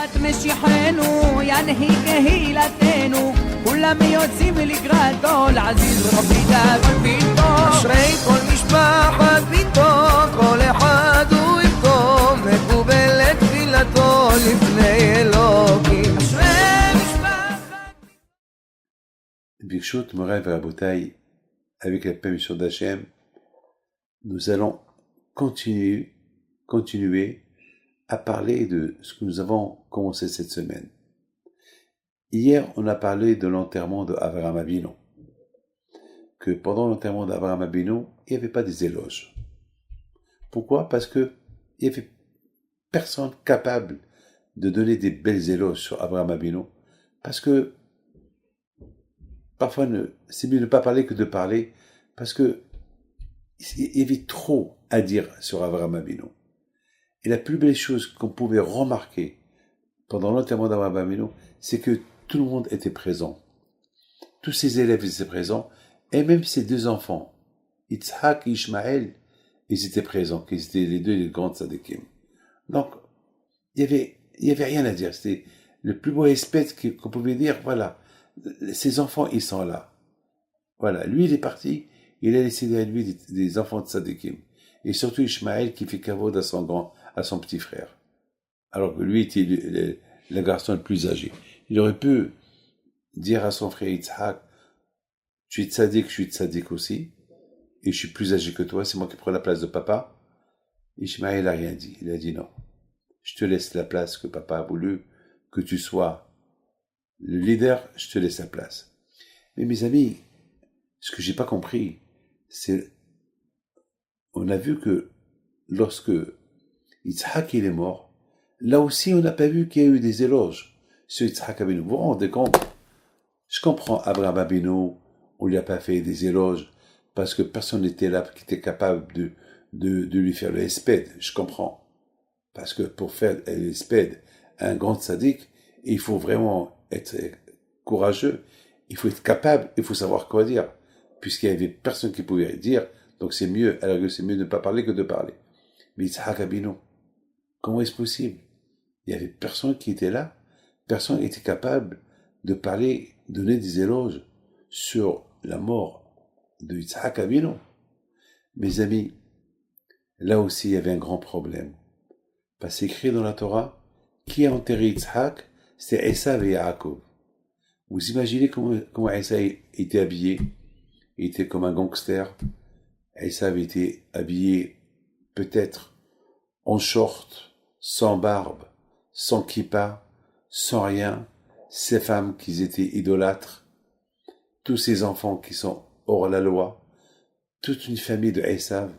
את משיחנו ינהיג קהילתנו כולם יוצאים לקראת כל עזיז רבי דאגון ביתו אשרי כל משפחת ביתו כל אחד הוא יבכו מקובלת תפילתו לפני אלוקים אשרי משפחת ברשות מוריי ורבותיי, avec la permission d'Hachem, nous allons continuer à parler de ce que nous avons commencé cette semaine. Hier, on a parlé de l'enterrement de Avraham Avinu. Que pendant l'enterrement d'Avraham Avinu, il n'y avait pas des éloges. Pourquoi? Parce que il n'y avait personne capable de donner des belles éloges sur Avraham Avinu. Parce que parfois, c'est mieux de ne pas parler que de parler, parce que il y avait trop à dire sur Avraham Avinu. Et la plus belle chose qu'on pouvait remarquer pendant l'enterrement d'Avraham Avinu, c'est que tout le monde était présent. Tous ses élèves étaient présents, et même ses deux enfants, Yitzhak et Ishmaël, ils étaient présents, qui étaient les deux les grands tzadikim. Donc, il y avait rien à dire. C'était le plus beau espèce qu'on pouvait dire, voilà, ses enfants, ils sont là. Voilà, lui, il est parti, il a laissé derrière lui des enfants de tzadikim. Et surtout Ishmaël qui fait kavod à son petit frère. Alors que lui était le garçon le plus âgé. Il aurait pu dire à son frère Yitzhak, tu es tzadik, je suis tzadik aussi, et je suis plus âgé que toi, c'est moi qui prends la place de papa. Ishmaël n'a rien dit, il a dit non. Je te laisse la place que papa a voulu, que tu sois le leader, je te laisse la place. Mais mes amis, ce que j'ai pas compris, c'est, on a vu que lorsque Yitzhak il est mort, là aussi on n'a pas vu qu'il y a eu des éloges sur Yitzhak Avinu. Vous vous rendez compte? Je comprends Abraham Avinu, on lui a pas fait des éloges parce que personne n'était là qui était capable de lui faire le hesped. Je comprends. Parce que pour faire le hesped un grand tzaddik, il faut vraiment être courageux, il faut être capable, il faut savoir quoi dire. Puisqu'il y avait personne qui pouvait dire, donc c'est mieux, alors que c'est mieux de ne pas parler que de parler. Mais Yitzhak Avinu, comment est-ce possible? Il y avait personne qui était là, personne n'était capable de parler, donner des éloges sur la mort de Yitzhak Avinu. Mes amis, là aussi il y avait un grand problème. Parce que c'est écrit dans la Torah, qui a enterré Yitzhak? C'était Esav et Yaakov. Vous imaginez comment Esav était habillé? Il était comme un gangster. Esav était habillé peut-être en short, sans barbe, sans kippa, sans rien. Ses femmes qui étaient idolâtres, tous ses enfants qui sont hors la loi, toute une famille de Esav.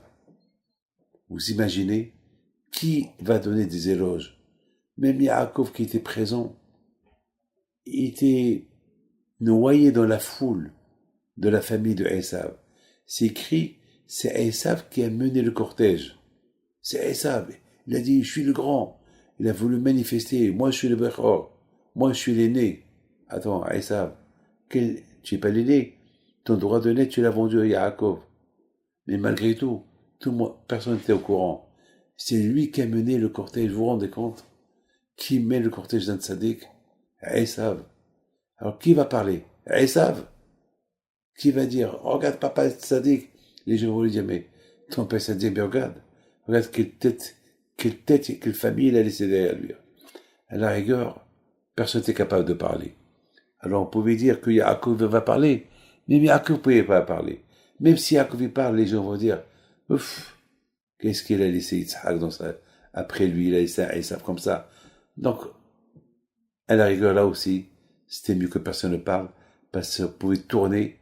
Vous imaginez qui va donner des éloges? Même Yaakov qui était présent, il était noyé dans la foule de la famille de Esav. C'est écrit, c'est Esav qui a mené le cortège. C'est Esav. Il a dit, je suis le grand. Il a voulu manifester, moi je suis le Bechor. Moi je suis l'aîné. Attends, Esav, tu n'es pas l'aîné. Ton droit de naître, tu l'as vendu à Yaakov. Mais malgré tout, personne n'était au courant. C'est lui qui a mené le cortège, vous vous rendez compte? Qui mène le cortège d'un tzaddik? Esav. Alors qui va parler? Esav. Qui va dire, regarde papa tzaddik? Les gens vont lui dire, mais ton père tzaddik, mais regarde quelle tête, quelle famille il a laissé derrière lui. À la rigueur, personne n'était capable de parler. Alors on pouvait dire que Yaakov va parler, mais Yaakov ne pouvait pas parler. Même si Yaakov parle, les gens vont dire, ouf, qu'est-ce qu'il a laissé Yitzhak après lui, il a laissé Esav comme ça. Donc, à la rigueur, là aussi, c'était mieux que personne ne parle, parce qu'on pouvait tourner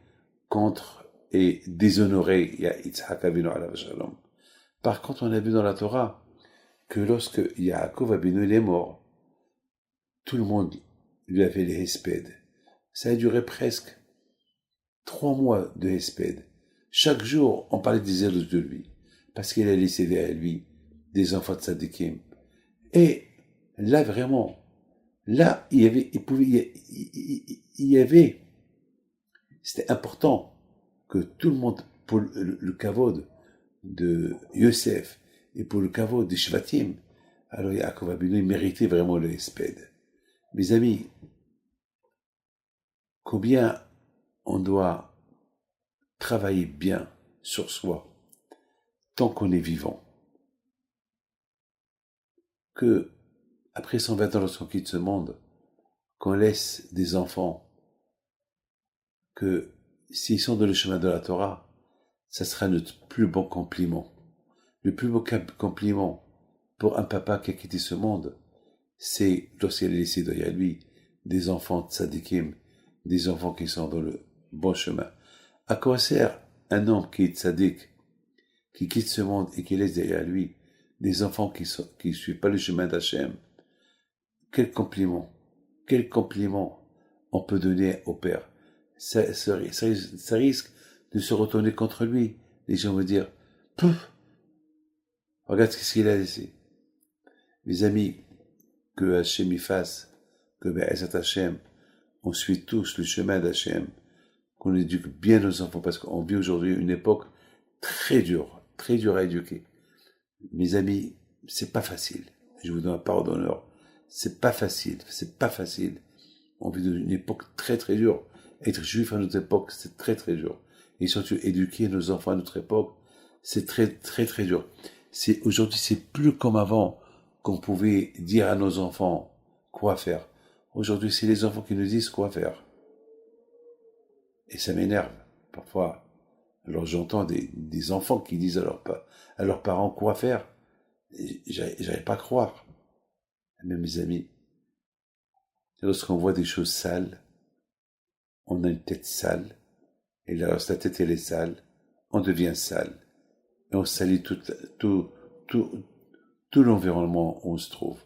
contre et déshonorer Yitzhak Avinu alav shalom. Par contre, on a vu dans la Torah que lorsque Yaakov Avinu est mort, tout le monde lui a fait les hesped. Ça a duré presque 3 mois de hesped. Chaque jour, on parlait des éloges de lui, parce qu'il a laissé derrière lui des enfants de tzadikim. Et là, vraiment, là, c'était important que tout le monde, pour le kavod de Yosef et pour le kavod des Shvatim, alors Yaakov Avinu, il méritait vraiment le hesped. Mes amis, combien on doit travailler bien sur soi tant qu'on est vivant. Que, après 120 ans lorsqu'on quitte ce monde, qu'on laisse des enfants, que s'ils sont dans le chemin de la Torah, ça sera notre plus beau compliment. Le plus beau compliment pour un papa qui a quitté ce monde, c'est lorsqu'il a laissé derrière lui des enfants tzadikim, des enfants qui sont dans le bon chemin. À quoi sert un homme qui est tzadik, qui quitte ce monde et qui laisse derrière lui des enfants qui ne suivent pas le chemin d'Hachem? Quel compliment on peut donner au père. Ça risque de se retourner contre lui. Les gens vont dire, pouf, regarde ce qu'il a laissé. Mes amis, que Hachem y fasse, que Be'ezat Hachem, on suit tous le chemin d'Hachem, qu'on éduque bien nos enfants, parce qu'on vit aujourd'hui une époque très dure à éduquer. Mes amis, c'est pas facile. Je vous donne un parole d'honneur. C'est pas facile. On vit dans une époque très très dure. Être juif à notre époque, c'est très très dur. Et surtout, éduquer nos enfants à notre époque, c'est très très très dur. Aujourd'hui, c'est plus comme avant qu'on pouvait dire à nos enfants quoi faire. Aujourd'hui, c'est les enfants qui nous disent quoi faire. Et ça m'énerve, parfois. Alors j'entends des enfants qui disent à leurs parents quoi faire. J'arrive pas à croire. Mais mes amis, lorsqu'on voit des choses sales, on a une tête sale, et là, lorsque la tête elle est sale, on devient sale, et on salit tout l'environnement où on se trouve.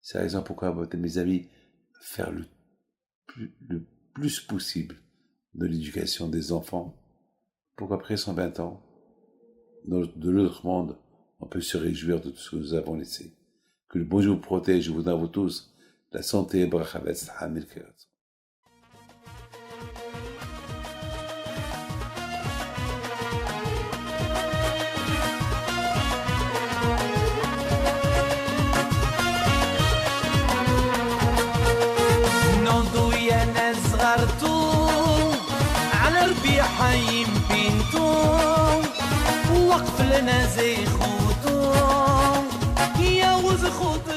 C'est la raison pourquoi, mes amis, faire le plus possible de l'éducation des enfants, pour qu'après 120 ans, de l'autre monde, on peut se réjouir de tout ce que nous avons laissé. Que le bon Dieu vous protège, je vous donne à vous tous la santé et bracha v'atzlacha milkerat. حي بنتو وقف لنا زي خوتو يا وز خوت